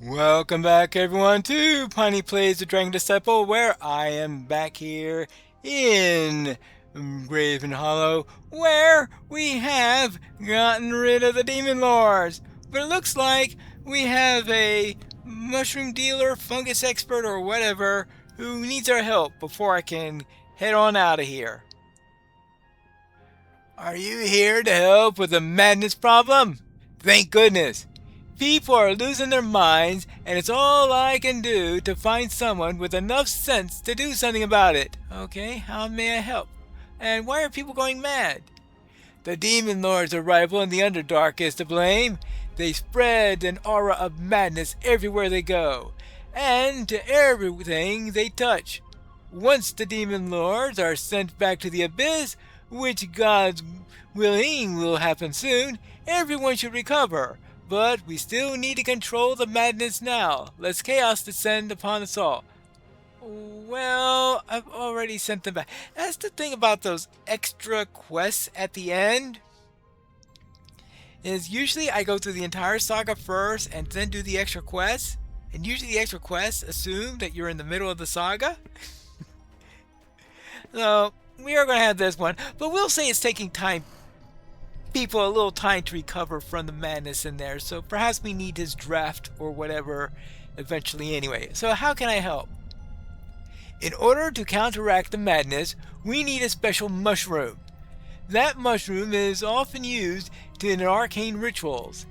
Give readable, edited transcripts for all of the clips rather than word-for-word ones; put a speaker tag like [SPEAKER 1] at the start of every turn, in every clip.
[SPEAKER 1] Welcome back, everyone, to Piney Plays the Dragon Disciple, where I am back here in Graven Hollow, where we have gotten rid of the Demon Lords. But it looks like we have a mushroom dealer, fungus expert, or whatever, who needs our help before I can head on out of here. Are you here to help with the madness problem? Thank goodness. People are losing their minds, and it's all I can do to find someone with enough sense to do something about it. Okay, how may I help? And why are people going mad? The Demon Lord's arrival in the Underdark is to blame. They spread an aura of madness everywhere they go, and to everything they touch. Once the Demon Lords are sent back to the Abyss, which God's willing will happen soon, everyone should recover. But we still need to control the madness now, lest chaos descend upon us all. Well, I've already sent them back. That's the thing about those extra quests at the end. Is usually I go through the entire saga first and then do the extra quests. And usually the extra quests assume that you're in the middle of the saga. So, we are going to have this one. But we'll say it's taking people a little time to recover from the madness in there, so perhaps we need his draft or whatever eventually anyway. So how can I help? In order to counteract the madness, we need a special mushroom. That mushroom is often used in arcane rituals.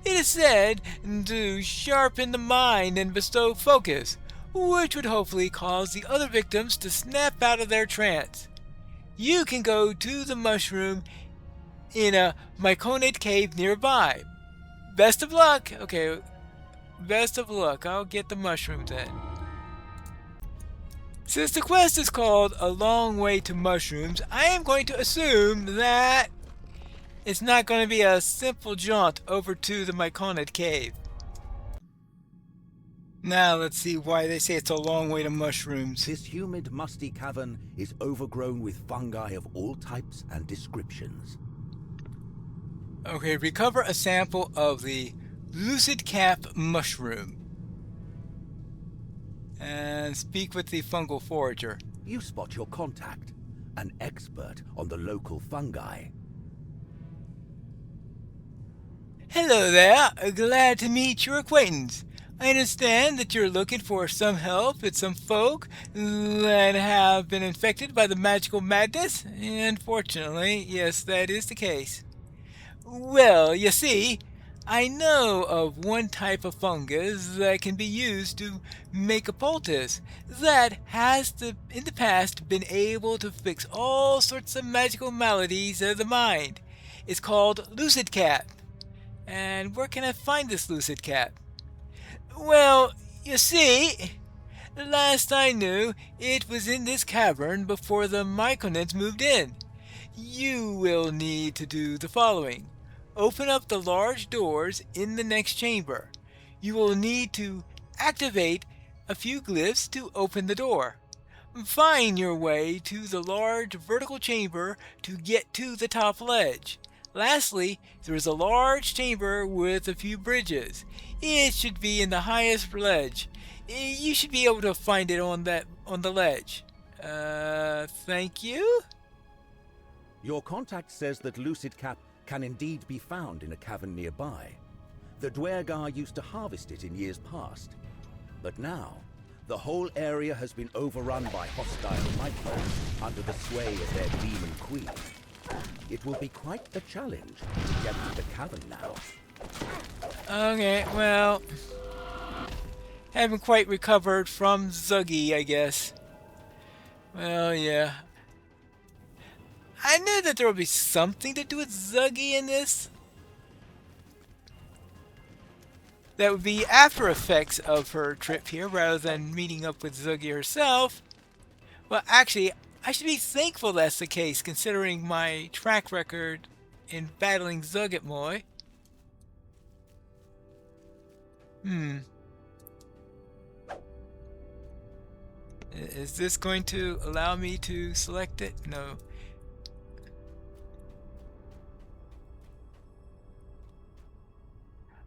[SPEAKER 1] It is said to sharpen the mind and bestow focus, which would hopefully cause the other victims to snap out of their trance. You can go to the mushroom in a myconid cave nearby. Best of luck! Okay, best of luck. I'll get the mushrooms then. Since the quest is called A Long Way to Mushrooms, I am going to assume that it's not going to be a simple jaunt over to the myconid cave. Now let's see why they say it's a long way to mushrooms.
[SPEAKER 2] This humid, musty cavern is overgrown with fungi of all types and descriptions.
[SPEAKER 1] Okay, recover a sample of the lucid cap mushroom. And speak with the fungal forager.
[SPEAKER 2] You spot your contact, an expert on the local fungi.
[SPEAKER 1] Hello there, glad to meet your acquaintance. I understand that you're looking for some help with some folk that have been infected by the magical madness. Unfortunately, yes, that is the case. Well, you see, I know of one type of fungus that can be used to make a poultice that has in the past been able to fix all sorts of magical maladies of the mind. It's called lucid cap. And where can I find this lucid cap? Well, you see, last I knew, it was in this cavern before the Myconids moved in. You will need to do the following. Open up the large doors in the next chamber. You will need to activate a few glyphs to open the door. Find your way to the large vertical chamber to get to the top ledge. Lastly, there is a large chamber with a few bridges. It should be in the highest ledge. You should be able to find it on the ledge. Thank you?
[SPEAKER 2] Your contact says that lucid cap can indeed be found in a cavern nearby. The Dwergar used to harvest it in years past. But now, the whole area has been overrun by hostile microbes under the sway of their demon queen. It will be quite a challenge to get to the cavern now.
[SPEAKER 1] Okay, well, haven't quite recovered from Zuggy, I guess. Well, yeah. I knew that there would be something to do with Zuggy in this. That would be after effects of her trip here rather than meeting up with Zuggy herself. Well, actually, I should be thankful that's the case considering my track record in battling Zuggitmoy. Is this going to allow me to select it? No.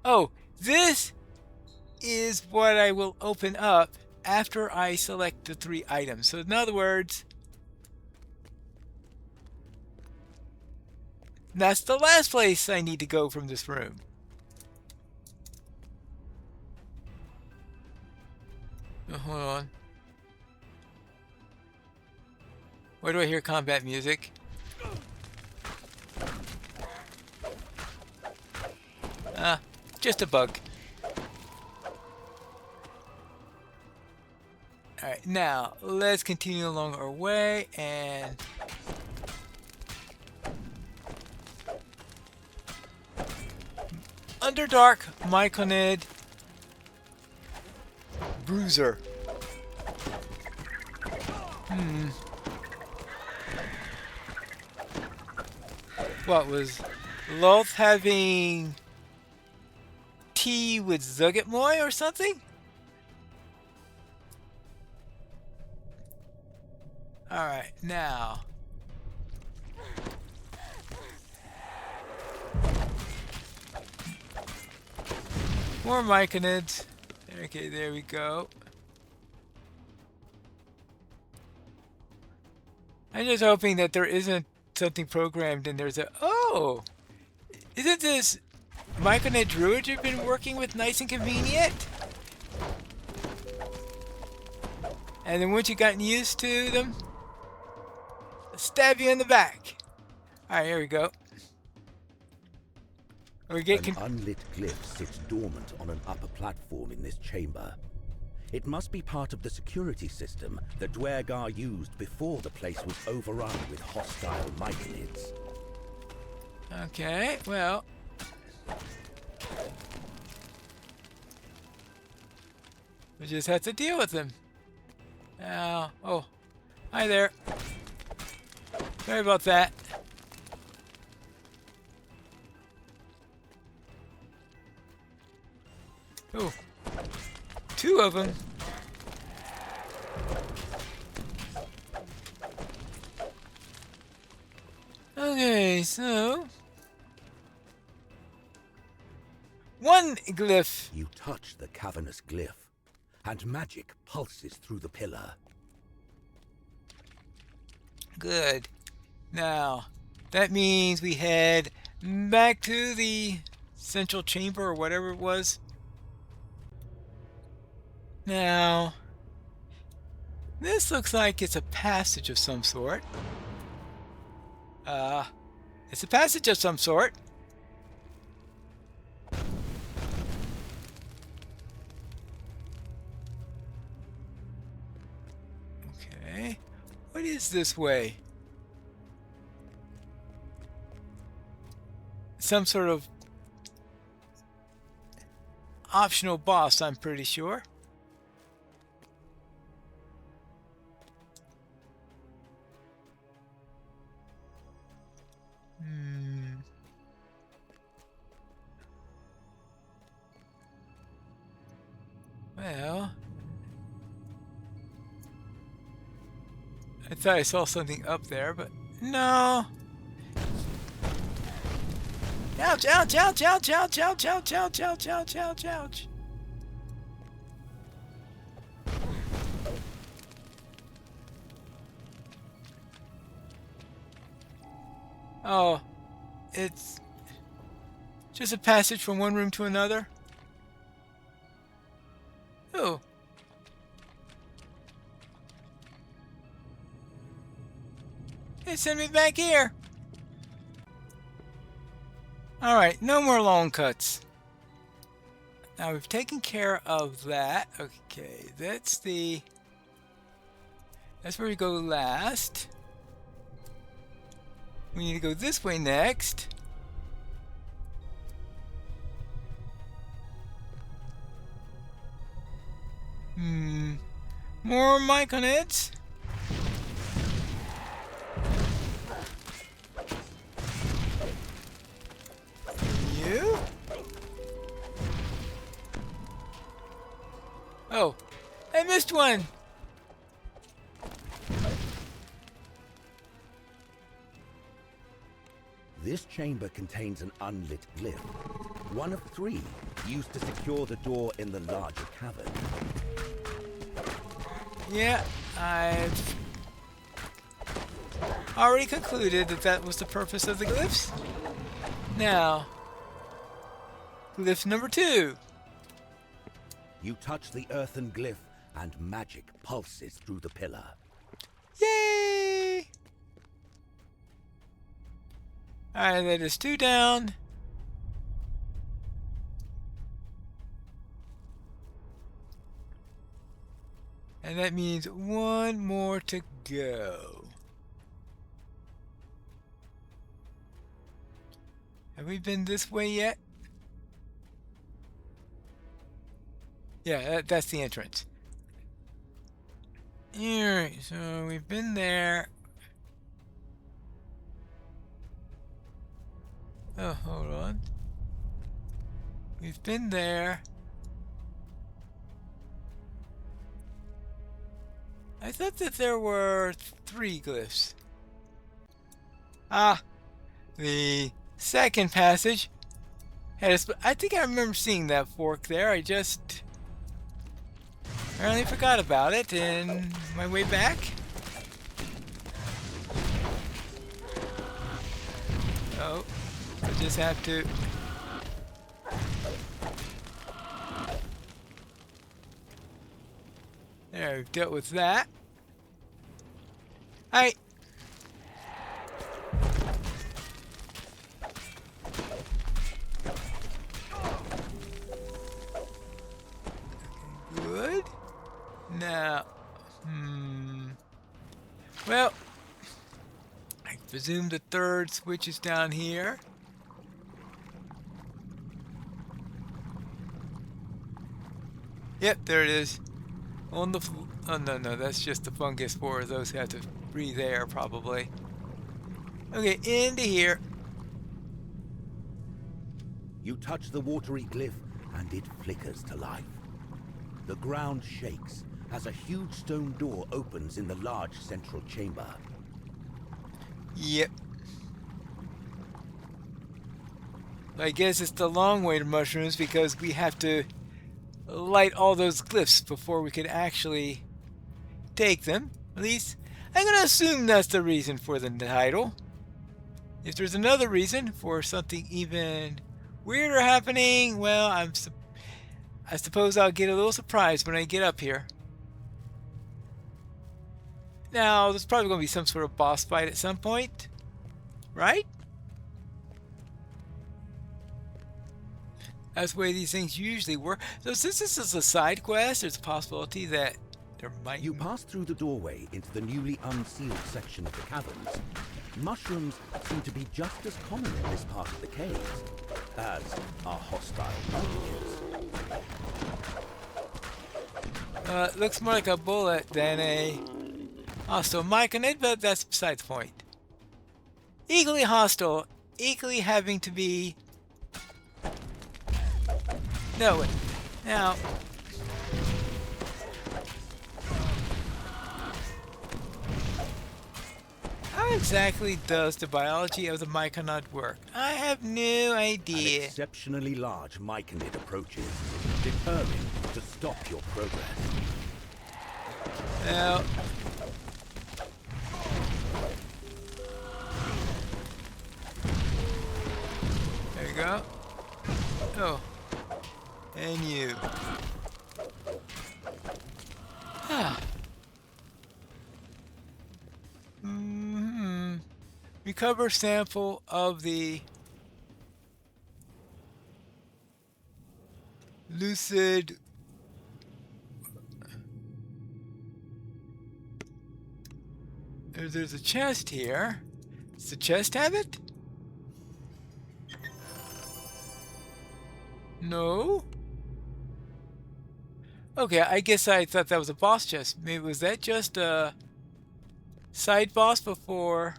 [SPEAKER 1] Oh, this is what I will open up after I select the 3 items. So in other words, that's the last place I need to go from this room. Oh, hold on. Where do I hear combat music? Ah, just a bug. Alright, now let's continue along our way and Underdark Myconid Bruiser. What was Loth having tea with Zugetmoy or something? Alright, now. More Myconids. Okay, there we go. I'm just hoping that there isn't something programmed and there's a... Oh! Isn't this Myconid Druid you've been working with nice and convenient? And then once you've gotten used to them, stab you in the back. Alright, here we go. We get
[SPEAKER 2] An unlit glyph sits dormant on an upper platform in this chamber. It must be part of the security system the Dwergar used before the place was overrun with hostile myconids.
[SPEAKER 1] Okay, well. We just have to deal with them. Oh, hi there. Sorry about that. Oh, 2 of them. Okay, so 1 glyph.
[SPEAKER 2] You touch the cavernous glyph, and magic pulses through the pillar.
[SPEAKER 1] Good. Now, that means we head back to the central chamber or whatever it was. Now, this looks like it's a passage of some sort. It's a passage of some sort. Okay. What is this way? Some sort of optional boss, I'm pretty sure. Well, I thought I saw something up there, but no. Ouch, ouch, ouch, ouch, ouch, ouch, ouch, ouch, ouch, ouch, ouch, ouch. Oh, it's just a passage from one room to another. Oh. Hey, send me back here. Alright, no more long cuts. Now we've taken care of that. Okay, that's where we go last. We need to go this way next. More myconids. You? Oh, I missed one.
[SPEAKER 2] This chamber contains an unlit glyph, one of 3 used to secure the door in the larger cavern.
[SPEAKER 1] Yeah, I've already concluded that that was the purpose of the glyphs. Now, glyph number 2.
[SPEAKER 2] You touch the earthen glyph, and magic pulses through the pillar.
[SPEAKER 1] Yay! Alright, that is 2 down. And that means 1 more to go. Have we been this way yet? Yeah, that's the entrance. Alright, so we've been there. Oh, hold on. We've been there. I thought that there were 3 glyphs. Ah, the second passage had a I think I remember seeing that fork there. I just apparently forgot about it in my way back. Oh, I just have to. There, we've dealt with that. Hi. Good. Now, well, I presume the third switch is down here. Yep, there it is. On the oh no, that's just the fungus spores. Those have to breathe air probably. Okay, into here.
[SPEAKER 2] You touch the watery glyph, and it flickers to life. The ground shakes as a huge stone door opens in the large central chamber.
[SPEAKER 1] Yep. I guess it's the long way to mushrooms because we have to light all those glyphs before we could actually take them. At least, I'm going to assume that's the reason for the title. If there's another reason for something even weirder happening, well, I suppose I'll get a little surprised when I get up here. Now, there's probably going to be some sort of boss fight at some point, right? That's the way these things usually work. So since this is a side quest, there's a possibility that there might...
[SPEAKER 2] You pass through the doorway into the newly unsealed section of the caverns. Mushrooms seem to be just as common in this part of the caves as are hostile monsters.
[SPEAKER 1] Looks more like a bullet than a hostile myconid, but that's beside the point. Equally hostile, equally having to be... No, now... How exactly does the biology of the myconid work? I have no idea.
[SPEAKER 2] An exceptionally large myconid approaches, determined to stop your progress.
[SPEAKER 1] Now... There you go. Oh. And you. Ah. Recover sample of the lucid there's a chest here. Does the chest have it? No? Okay, I guess I thought that was a boss chest. Maybe was that just a side boss before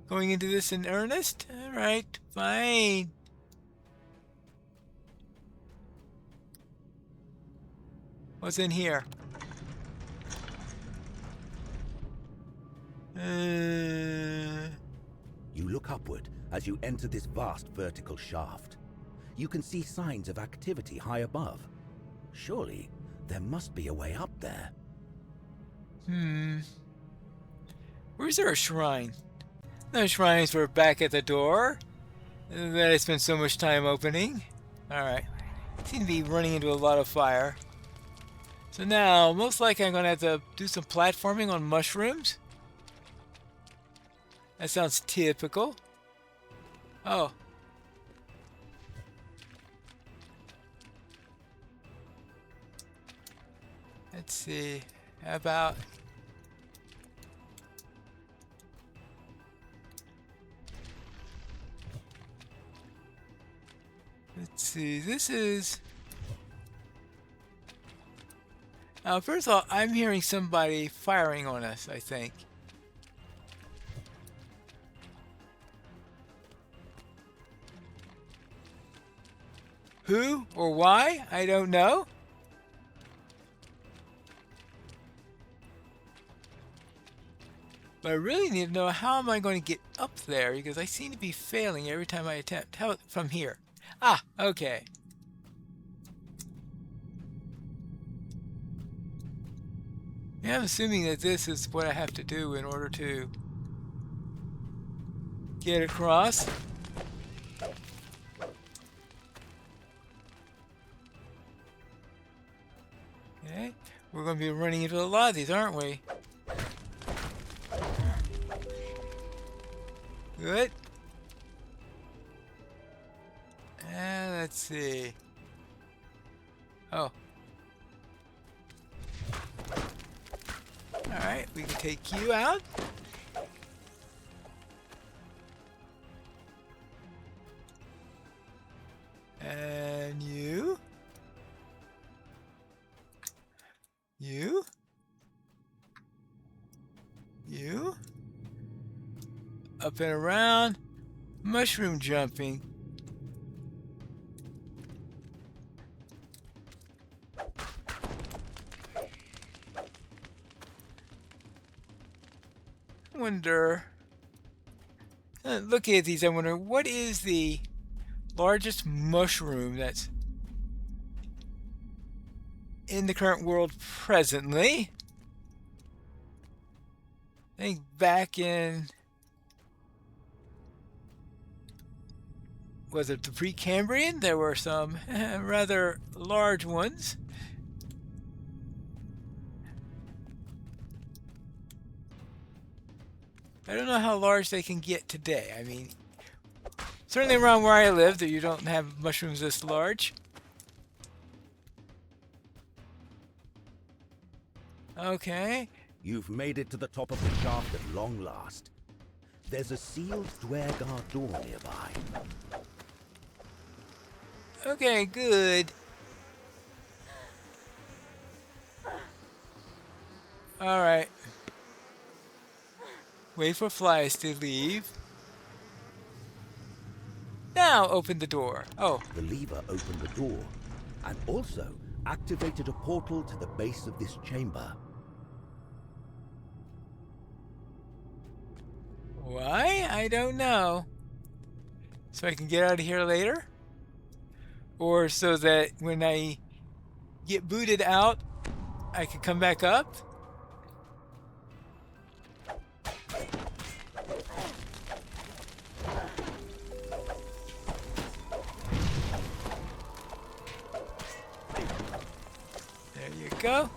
[SPEAKER 1] going into this in earnest? Alright, fine. What's in here?
[SPEAKER 2] You look upward as you enter this vast vertical shaft. You can see signs of activity high above. Surely, there must be a way up there.
[SPEAKER 1] Where's there a shrine? No shrines were back at the door that I spent so much time opening. Alright. Seem to be running into a lot of fire. So now, most likely I'm going to have to do some platforming on mushrooms. That sounds typical. Oh. Let's see. How about... Let's see. This is... first of all, I'm hearing somebody firing on us, I think. Who or why? I don't know. But I really need to know, how am I going to get up there? Because I seem to be failing every time I attempt. How from here? Ah, okay. Yeah, I'm assuming that this is what I have to do in order to get across. Okay, we're going to be running into a lot of these, aren't we? Good. And let's see. Oh. Alright, we can take you out. And you. You. You. Up and around. Mushroom jumping. Wonder, looking at these, I wonder what is the largest mushroom that's in the current world presently. I think back in, was it the Precambrian? There were some rather large ones. I don't know how large they can get today. I mean, certainly around where I live, that you don't have mushrooms this large. Okay.
[SPEAKER 2] You've made it to the top of the shaft at long last. There's a sealed Dwergar door nearby.
[SPEAKER 1] Okay, good. Alright. Wait for flies to leave. Now open the door. Oh.
[SPEAKER 2] The lever opened the door and also activated a portal to the base of this chamber.
[SPEAKER 1] Why? I don't know. So I can get out of here later? Or so that when I get booted out, I can come back up? There you go.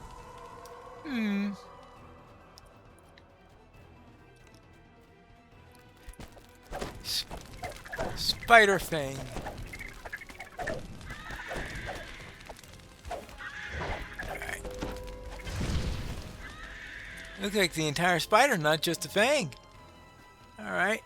[SPEAKER 1] Spider Fang. Alright. Looks like the entire spider, not just a fang. Alright.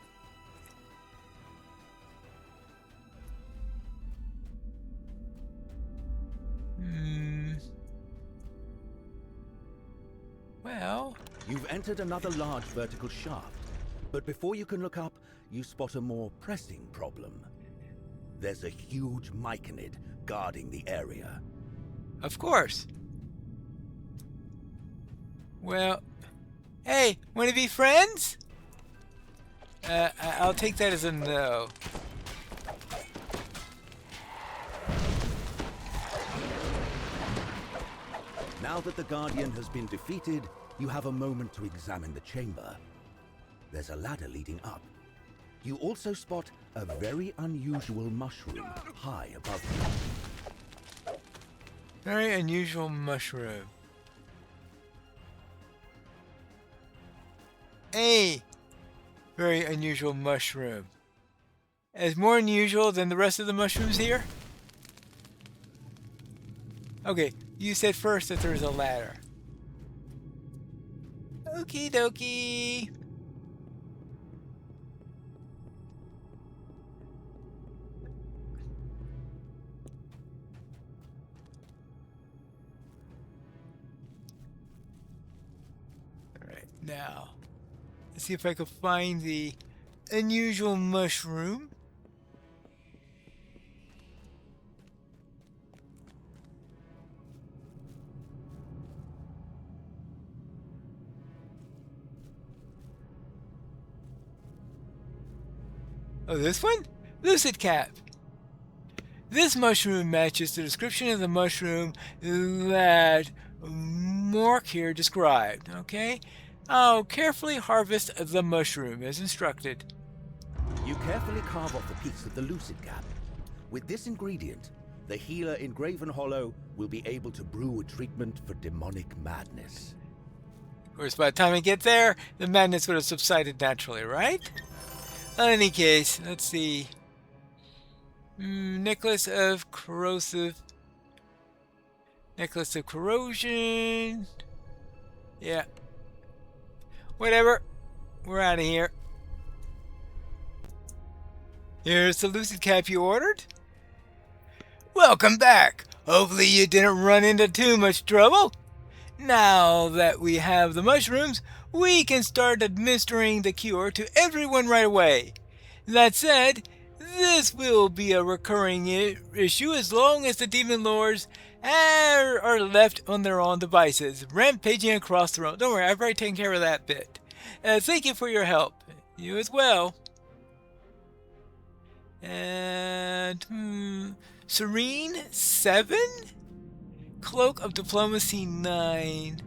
[SPEAKER 1] Well...
[SPEAKER 2] You've entered another large vertical shaft, but before you can look up, you spot a more pressing problem. There's a huge myconid guarding the area.
[SPEAKER 1] Of course. Well, hey, want to be friends? I'll take that as a no.
[SPEAKER 2] Now that the Guardian has been defeated, you have a moment to examine the chamber. There's a ladder leading up. You also spot a very unusual mushroom high above you.
[SPEAKER 1] Very unusual mushroom. A very unusual mushroom. Is more unusual than the rest of the mushrooms here? Okay, you said first that there's a ladder. Okie dokie. Alright, now let's see if I can find the unusual mushroom. Oh, this one? Lucid Cap. This mushroom matches the description of the mushroom that Mork here described, okay? I'll carefully harvest the mushroom as instructed.
[SPEAKER 2] You carefully carve off a piece of the Lucid Cap. With this ingredient, the healer in Graven Hollow will be able to brew a treatment for demonic madness.
[SPEAKER 1] Of course, by the time I get there, the madness would have subsided naturally, right? In any case, let's see. Necklace of corrosive. Necklace of corrosion. Yeah. Whatever. We're out of here. Here's the Lucid Cap you ordered. Welcome back. Hopefully you didn't run into too much trouble. Now that we have the mushrooms, we can start administering the cure to everyone right away. That said, this will be a recurring issue as long as the Demon Lords are left on their own devices, rampaging across the realm. Don't worry, I've already taken care of that bit. Thank you for your help. You as well. And, Serene 7? Cloak of Diplomacy 9.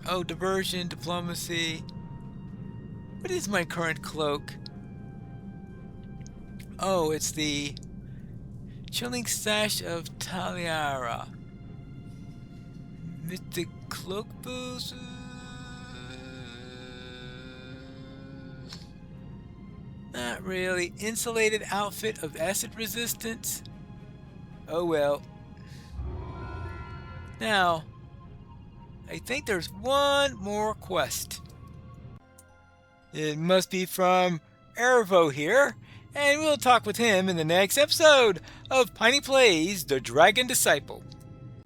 [SPEAKER 1] Oh, Diversion, Diplomacy. What is my current cloak? Oh, it's the Chilling Sash of Taliara. Mystic Cloak Boost. Not really. Insulated Outfit of Acid Resistance. Oh well. Now, I think there's one more quest. It must be from Ervo here, and we'll talk with him in the next episode of Piney Plays The Dragon Disciple.